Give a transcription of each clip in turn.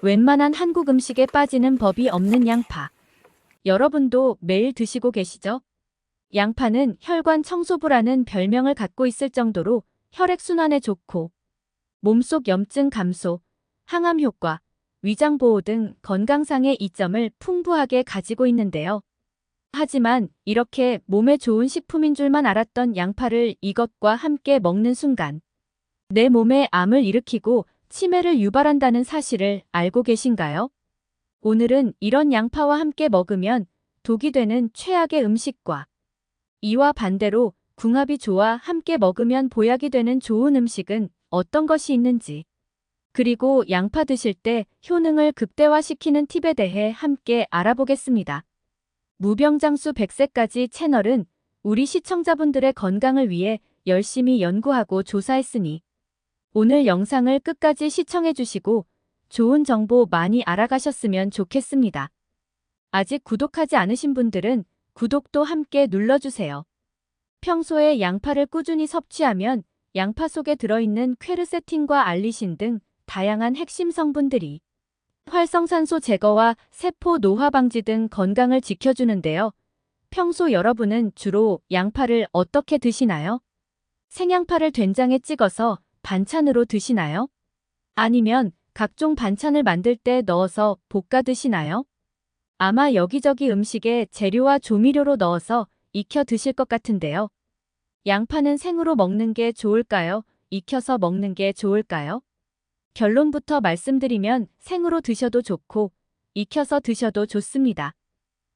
웬만한 한국 음식에 빠지는 법이 없는 양파. 여러분도 매일 드시고 계시죠? 양파는 혈관 청소부라는 별명을 갖고 있을 정도로 혈액순환에 좋고 몸속 염증 감소, 항암 효과, 위장 보호 등 건강상의 이점을 풍부하게 가지고 있는데요. 하지만 이렇게 몸에 좋은 식품인 줄만 알았던 양파를 이것과 함께 먹는 순간 내 몸에 암을 일으키고 치매를 유발한다는 사실을 알고 계신가요? 오늘은 이런 양파와 함께 먹으면 독이 되는 최악의 음식과 이와 반대로 궁합이 좋아 함께 먹으면 보약이 되는 좋은 음식은 어떤 것이 있는지, 그리고 양파 드실 때 효능을 극대화시키는 팁에 대해 함께 알아보겠습니다. 무병장수 100세까지 채널은 우리 시청자분들의 건강을 위해 열심히 연구하고 조사했으니 오늘 영상을 끝까지 시청해 주시고 좋은 정보 많이 알아가셨으면 좋겠습니다. 아직 구독하지 않으신 분들은 구독도 함께 눌러주세요. 평소에 양파를 꾸준히 섭취하면 양파 속에 들어있는 퀘르세틴과 알리신 등 다양한 핵심 성분들이 활성산소 제거와 세포 노화 방지 등 건강을 지켜주는데요. 평소 여러분은 주로 양파를 어떻게 드시나요? 생양파를 된장에 찍어서 반찬으로 드시나요? 아니면 각종 반찬을 만들 때 넣어서 볶아 드시나요? 아마 여기저기 음식에 재료와 조미료로 넣어서 익혀 드실 것 같은데요. 양파는 생으로 먹는 게 좋을까요? 익혀서 먹는 게 좋을까요? 결론부터 말씀드리면 생으로 드셔도 좋고 익혀서 드셔도 좋습니다.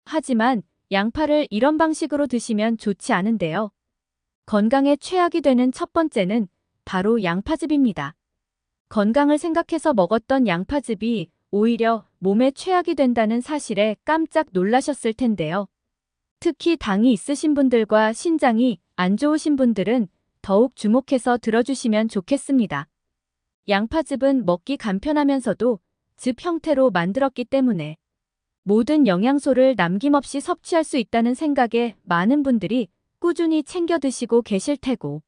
하지만 양파를 이런 방식으로 드시면 좋지 않은데요. 건강에 최악이 되는 첫 번째는 바로 양파즙입니다. 건강을 생각해서 먹었던 양파즙이 오히려 몸에 최악이 된다는 사실에 깜짝 놀라셨을 텐데요. 특히 당이 있으신 분들과 신장이 안 좋으신 분들은 더욱 주목해서 들어주시면 좋겠습니다. 양파즙은 먹기 간편하면서도 즙 형태로 만들었기 때문에 모든 영양소를 남김없이 섭취할 수 있다는 생각에 많은 분들이 꾸준히 챙겨 드시고 계실 테고,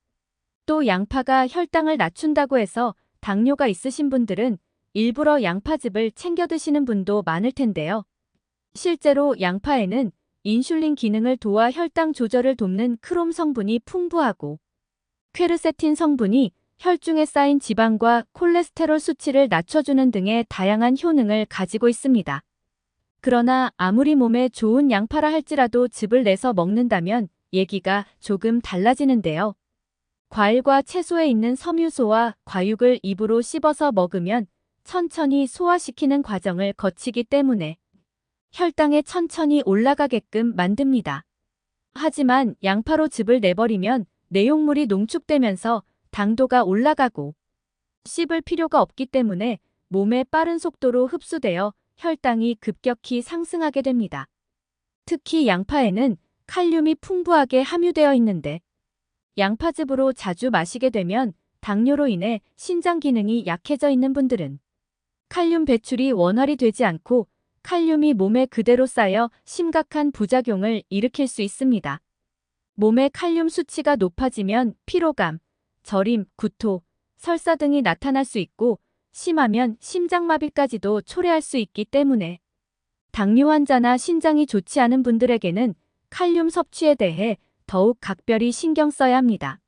또 양파가 혈당을 낮춘다고 해서 당뇨가 있으신 분들은 일부러 양파즙을 챙겨 드시는 분도 많을 텐데요. 실제로 양파에는 인슐린 기능을 도와 혈당 조절을 돕는 크롬 성분이 풍부하고 퀘르세틴 성분이 혈중에 쌓인 지방과 콜레스테롤 수치를 낮춰주는 등의 다양한 효능을 가지고 있습니다. 그러나 아무리 몸에 좋은 양파라 할지라도 즙을 내서 먹는다면 얘기가 조금 달라지는데요. 과일과 채소에 있는 섬유소와 과육을 입으로 씹어서 먹으면 천천히 소화시키는 과정을 거치기 때문에 혈당에 천천히 올라가게끔 만듭니다. 하지만 양파로 즙을 내버리면 내용물이 농축되면서 당도가 올라가고 씹을 필요가 없기 때문에 몸에 빠른 속도로 흡수되어 혈당이 급격히 상승하게 됩니다. 특히 양파에는 칼륨이 풍부하게 함유되어 있는데 양파즙으로 자주 마시게 되면 당뇨로 인해 신장 기능이 약해져 있는 분들은 칼륨 배출이 원활히 되지 않고 칼륨이 몸에 그대로 쌓여 심각한 부작용을 일으킬 수 있습니다. 몸의 칼륨 수치가 높아지면 피로감, 저림, 구토, 설사 등이 나타날 수 있고 심하면 심장마비까지도 초래할 수 있기 때문에 당뇨 환자나 신장이 좋지 않은 분들에게는 칼륨 섭취에 대해 더욱 각별히 신경 써야 합니다.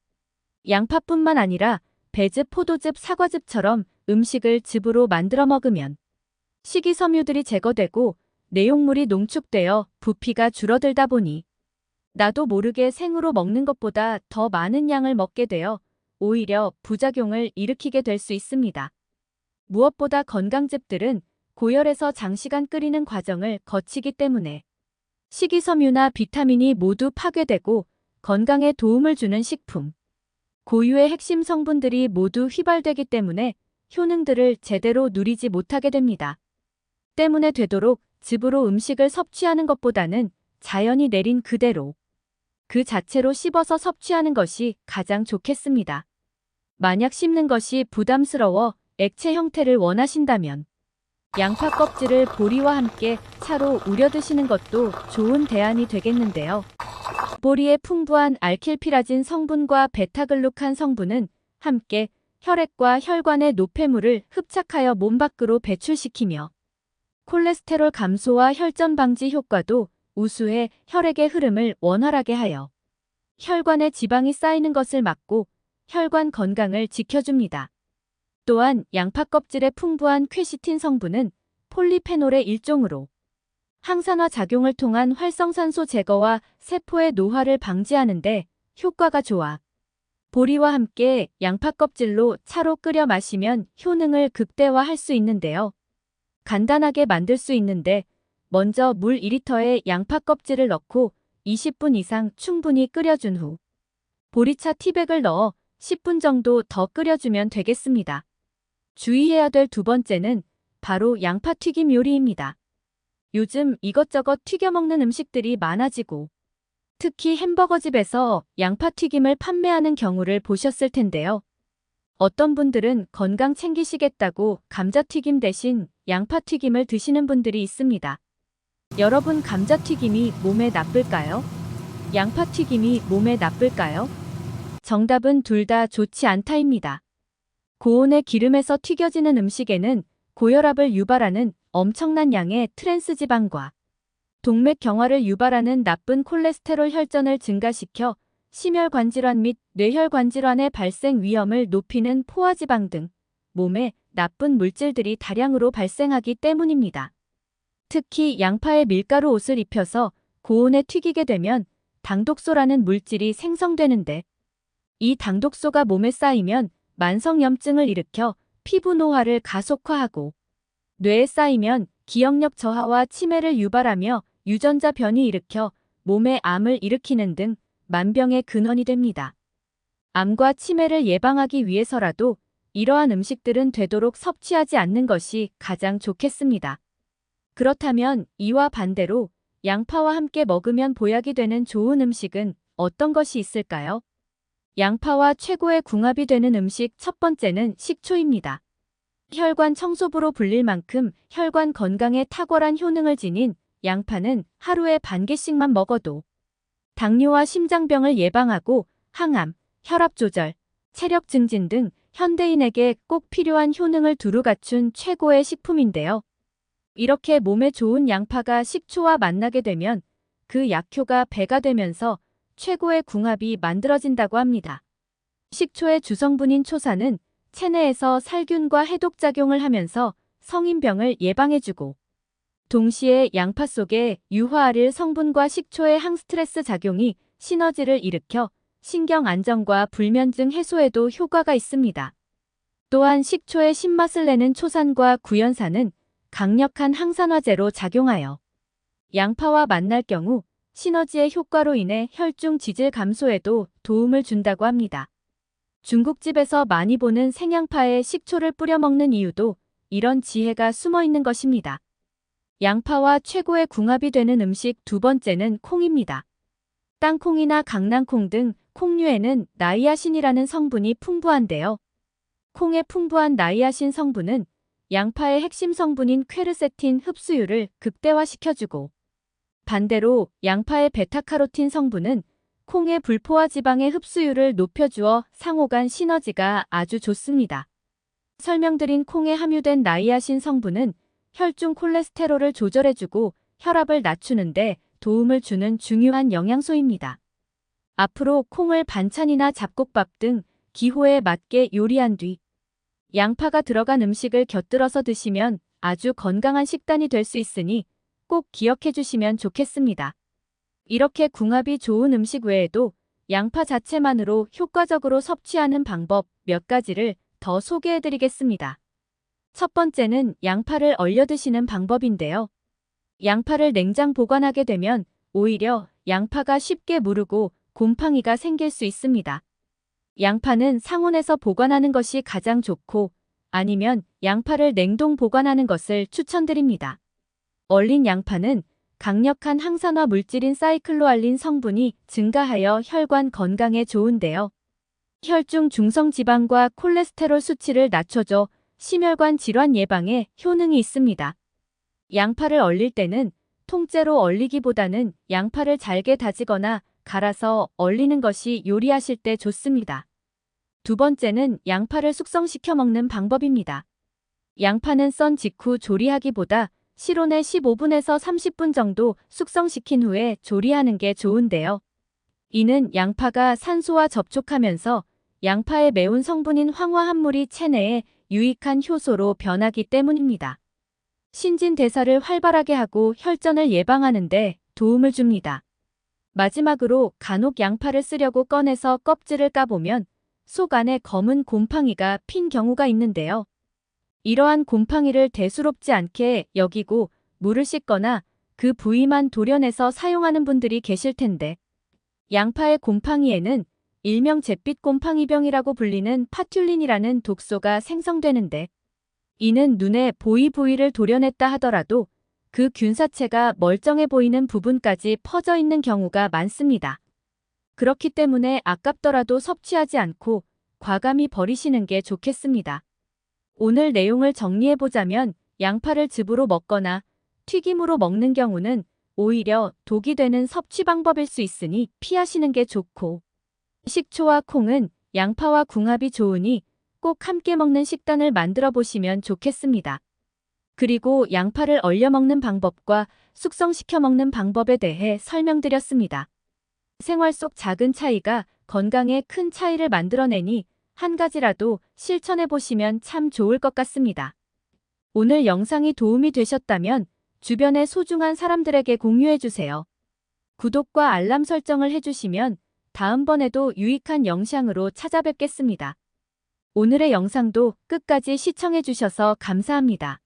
양파뿐만 아니라 배즙, 포도즙, 사과즙처럼 음식을 즙으로 만들어 먹으면 식이섬유들이 제거되고 내용물이 농축되어 부피가 줄어들다 보니 나도 모르게 생으로 먹는 것보다 더 많은 양을 먹게 되어 오히려 부작용을 일으키게 될 수 있습니다. 무엇보다 건강즙들은 고열에서 장시간 끓이는 과정을 거치기 때문에 식이섬유나 비타민이 모두 파괴되고 건강에 도움을 주는 식품, 고유의 핵심 성분들이 모두 휘발되기 때문에 효능들을 제대로 누리지 못하게 됩니다. 때문에 되도록 즙으로 음식을 섭취하는 것보다는 자연히 내린 그대로 그 자체로 씹어서 섭취하는 것이 가장 좋겠습니다. 만약 씹는 것이 부담스러워 액체 형태를 원하신다면 양파 껍질을 보리와 함께 차로 우려 드시는 것도 좋은 대안이 되겠는데요. 보리의 풍부한 알킬피라진 성분과 베타글루칸 성분은 함께 혈액과 혈관의 노폐물을 흡착하여 몸 밖으로 배출시키며 콜레스테롤 감소와 혈전 방지 효과도 우수해 혈액의 흐름을 원활하게 하여 혈관에 지방이 쌓이는 것을 막고 혈관 건강을 지켜줍니다. 또한 양파 껍질에 풍부한 퀘시틴 성분은 폴리페놀의 일종으로 항산화 작용을 통한 활성산소 제거와 세포의 노화를 방지하는 데 효과가 좋아 보리와 함께 양파 껍질로 차로 끓여 마시면 효능을 극대화할 수 있는데요. 간단하게 만들 수 있는데 먼저 물 2리터에 양파 껍질을 넣고 20분 이상 충분히 끓여준 후 보리차 티백을 넣어 10분 정도 더 끓여주면 되겠습니다. 주의해야 될 두 번째는 바로 양파 튀김 요리입니다. 요즘 이것저것 튀겨 먹는 음식들이 많아지고 특히 햄버거집에서 양파 튀김을 판매하는 경우를 보셨을 텐데요. 어떤 분들은 건강 챙기시겠다고 감자튀김 대신 양파튀김을 드시는 분들이 있습니다. 여러분, 감자튀김이 몸에 나쁠까요? 양파튀김이 몸에 나쁠까요? 정답은 둘 다 좋지 않다입니다. 고온의 기름에서 튀겨지는 음식에는 고혈압을 유발하는 엄청난 양의 트랜스지방과 동맥경화를 유발하는 나쁜 콜레스테롤 혈전을 증가시켜 심혈관 질환 및 뇌혈관 질환의 발생 위험을 높이는 포화지방 등 몸에 나쁜 물질들이 다량으로 발생하기 때문입니다. 특히 양파에 밀가루 옷을 입혀서 고온에 튀기게 되면 당독소라는 물질이 생성되는데 이 당독소가 몸에 쌓이면 만성염증을 일으켜 피부 노화를 가속화하고 뇌에 쌓이면 기억력 저하와 치매를 유발하며 유전자 변이 일으켜 몸에 암을 일으키는 등 만병의 근원이 됩니다. 암과 치매를 예방하기 위해서라도 이러한 음식들은 되도록 섭취하지 않는 것이 가장 좋겠습니다. 그렇다면 이와 반대로 양파와 함께 먹으면 보약이 되는 좋은 음식은 어떤 것이 있을까요? 양파와 최고의 궁합이 되는 음식 첫 번째는 식초입니다. 혈관 청소부로 불릴 만큼 혈관 건강에 탁월한 효능을 지닌 양파는 하루에 반 개씩만 먹어도 당뇨와 심장병을 예방하고 항암, 혈압 조절, 체력 증진 등 현대인에게 꼭 필요한 효능을 두루 갖춘 최고의 식품인데요. 이렇게 몸에 좋은 양파가 식초와 만나게 되면 그 약효가 배가 되면서 최고의 궁합이 만들어진다고 합니다. 식초의 주성분인 초산은 체내에서 살균과 해독작용을 하면서 성인병을 예방해주고 동시에 양파 속의 유화아릴 성분과 식초의 항스트레스 작용이 시너지를 일으켜 신경 안정과 불면증 해소에도 효과가 있습니다. 또한 식초의 신맛을 내는 초산과 구연산은 강력한 항산화제로 작용하여 양파와 만날 경우 시너지의 효과로 인해 혈중 지질 감소에도 도움을 준다고 합니다. 중국집에서 많이 보는 생양파에 식초를 뿌려 먹는 이유도 이런 지혜가 숨어 있는 것입니다. 양파와 최고의 궁합이 되는 음식 두 번째는 콩입니다. 땅콩이나 강낭콩 등 콩류에는 나이아신이라는 성분이 풍부한데요. 콩의 풍부한 나이아신 성분은 양파의 핵심 성분인 퀘르세틴 흡수율을 극대화시켜주고 반대로 양파의 베타카로틴 성분은 콩의 불포화 지방의 흡수율을 높여주어 상호간 시너지가 아주 좋습니다. 설명드린 콩에 함유된 나이아신 성분은 혈중 콜레스테롤을 조절해주고 혈압을 낮추는 데 도움을 주는 중요한 영양소입니다. 앞으로 콩을 반찬이나 잡곡밥 등 기호에 맞게 요리한 뒤 양파가 들어간 음식을 곁들여서 드시면 아주 건강한 식단이 될 수 있으니 꼭 기억해 주시면 좋겠습니다. 이렇게 궁합이 좋은 음식 외에도 양파 자체만으로 효과적으로 섭취하는 방법 몇 가지를 더 소개해 드리겠습니다. 첫 번째는 양파를 얼려 드시는 방법인데요. 양파를 냉장 보관하게 되면 오히려 양파가 쉽게 무르고 곰팡이가 생길 수 있습니다. 양파는 상온에서 보관하는 것이 가장 좋고 아니면 양파를 냉동 보관하는 것을 추천드립니다. 얼린 양파는 강력한 항산화 물질인 사이클로알린 성분이 증가하여 혈관 건강에 좋은데요. 혈중 중성 지방과 콜레스테롤 수치를 낮춰줘 심혈관 질환 예방에 효능이 있습니다. 양파를 얼릴 때는 통째로 얼리기보다는 양파를 잘게 다지거나 갈아서 얼리는 것이 요리하실 때 좋습니다. 두 번째는 양파를 숙성시켜 먹는 방법입니다. 양파는 썬 직후 조리하기보다 실온에 15분에서 30분 정도 숙성시킨 후에 조리하는 게 좋은데요. 이는 양파가 산소와 접촉하면서 양파의 매운 성분인 황화합물이 체내에 유익한 효소로 변하기 때문입니다. 신진대사를 활발하게 하고 혈전을 예방하는 데 도움을 줍니다. 마지막으로 간혹 양파를 쓰려고 꺼내서 껍질을 까보면 속 안에 검은 곰팡이가 핀 경우가 있는데요. 이러한 곰팡이를 대수롭지 않게 여기고 물을 씻거나 그 부위만 도려내서 사용하는 분들이 계실 텐데, 양파의 곰팡이에는 일명 잿빛 곰팡이병이라고 불리는 파튤린이라는 독소가 생성되는데, 이는 눈에 보이 부위를 도려냈다 하더라도 그 균사체가 멀쩡해 보이는 부분까지 퍼져 있는 경우가 많습니다. 그렇기 때문에 아깝더라도 섭취하지 않고 과감히 버리시는 게 좋겠습니다. 오늘 내용을 정리해보자면 양파를 즙으로 먹거나 튀김으로 먹는 경우는 오히려 독이 되는 섭취 방법일 수 있으니 피하시는 게 좋고, 식초와 콩은 양파와 궁합이 좋으니 꼭 함께 먹는 식단을 만들어 보시면 좋겠습니다. 그리고 양파를 얼려 먹는 방법과 숙성시켜 먹는 방법에 대해 설명드렸습니다. 생활 속 작은 차이가 건강에 큰 차이를 만들어내니 한 가지라도 실천해 보시면 참 좋을 것 같습니다. 오늘 영상이 도움이 되셨다면 주변의 소중한 사람들에게 공유해 주세요. 구독과 알람 설정을 해주시면 다음번에도 유익한 영상으로 찾아뵙겠습니다. 오늘의 영상도 끝까지 시청해 주셔서 감사합니다.